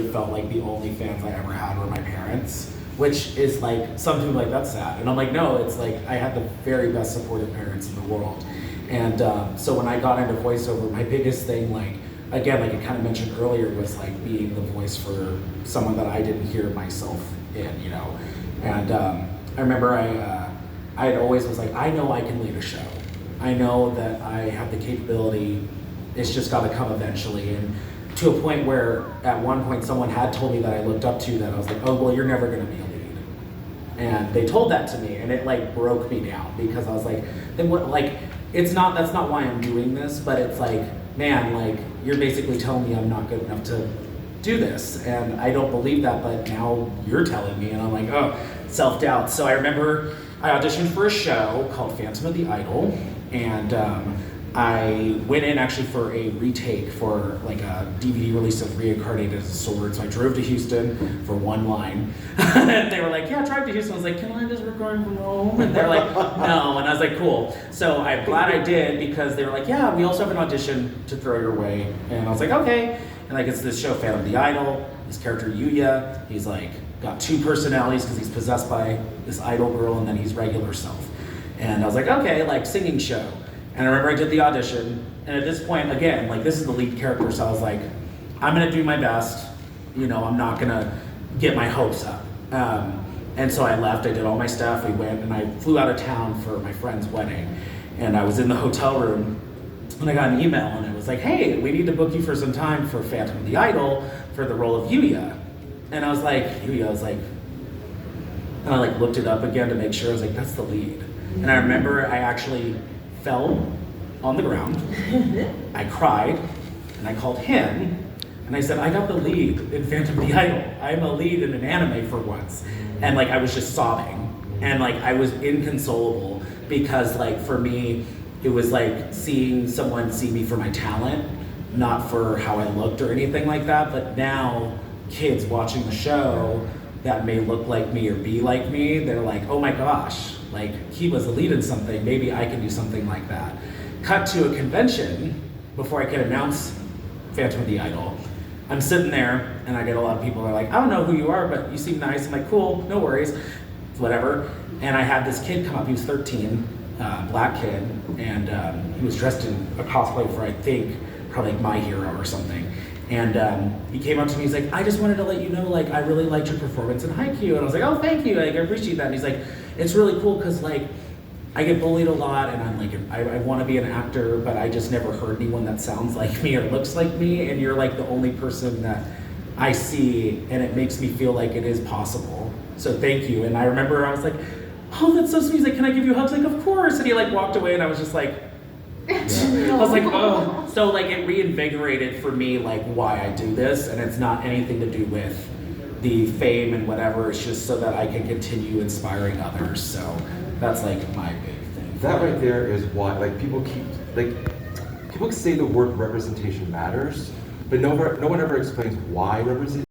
really felt like the only fans I ever had were my parents, which is like, some people are like, that's sad. And I'm like, no, it's like, I had the very best supportive parents in the world. And so when I got into voiceover, my biggest thing, like, again, like I kind of mentioned earlier, was like being the voice for someone that I didn't hear myself in, you know? And I remember I had always was like, I know I can lead a show. I know that I have the capability, it's just gotta come eventually. And to a point where at one point someone had told me that I looked up to, that I was like, oh, well, you're never gonna be a lead. And they told that to me, and it like broke me down, because I was like, then what, like, that's not why I'm doing this, but it's like, man, like, you're basically telling me I'm not good enough to do this. And I don't believe that, but now you're telling me, and I'm like, oh, self-doubt. So I remember I auditioned for a show called Phantom of the Idol, and I went in actually for a retake for like a DVD release of Reincarnated as a Sword. So I drove to Houston for one line. And they were like, yeah, drive to Houston. I was like, can I just record from home? And they're like, no. And I was like, cool. So I'm glad I did, because they were like, yeah, we also have an audition to throw your way. And I was like, okay. And like, it's this show, Phantom of the Idol. His character Yuya, he's like got two personalities because he's possessed by this idol girl, and then he's regular self. And I was like, okay, like singing show. And I remember I did the audition, and at this point, again, like this is the lead character, so I was like, I'm gonna do my best, you know, I'm not gonna get my hopes up. And so I left, I did all my stuff, we went, and I flew out of town for my friend's wedding. And I was in the hotel room, and I got an email, and it was like, hey, we need to book you for some time for Phantom of the Idol for the role of Yuya. And I was like, Yuya, I was like, and I like looked it up again to make sure, I was like, that's the lead. And I remember I actually fell on the ground, I cried, and I called him, and I said, I got the lead in Phantom of the Idol. I'm a lead in an anime for once. And like, I was just sobbing, and like, I was inconsolable, because like, for me, it was like seeing someone see me for my talent, not for how I looked or anything like that. But now, kids watching the show that may look like me or be like me, they're like, oh my gosh, like he was a lead in something, maybe I can do something like that. Cut to a convention before I could announce Phantom of the Idol. I'm sitting there, and I get a lot of people that are like, I don't know who you are, but you seem nice. I'm like, cool, no worries, whatever. And I had this kid come up, he was 13, black kid, and he was dressed in a cosplay for, I think, probably like My Hero or something. And he came up to me, he's like, I just wanted to let you know, like, I really liked your performance in Haikyuu. And I was like, oh, thank you, like, I appreciate that. And he's like, it's really cool, because like, I get bullied a lot, and I'm like, I want to be an actor, but I just never heard anyone that sounds like me or looks like me, and you're like the only person that I see, and it makes me feel like it is possible. So thank you. And I remember I was like, oh, that's so sweet. He's like, can I give you a hug? Like, of course. And he like walked away, and I was just like, I was like, oh. So like, it reinvigorated for me like why I do this, and it's not anything to do with the fame and whatever. It's just so that I can continue inspiring others. So that's like my big thing. That right there is why, like, people say the word representation matters, but no one ever explains why representation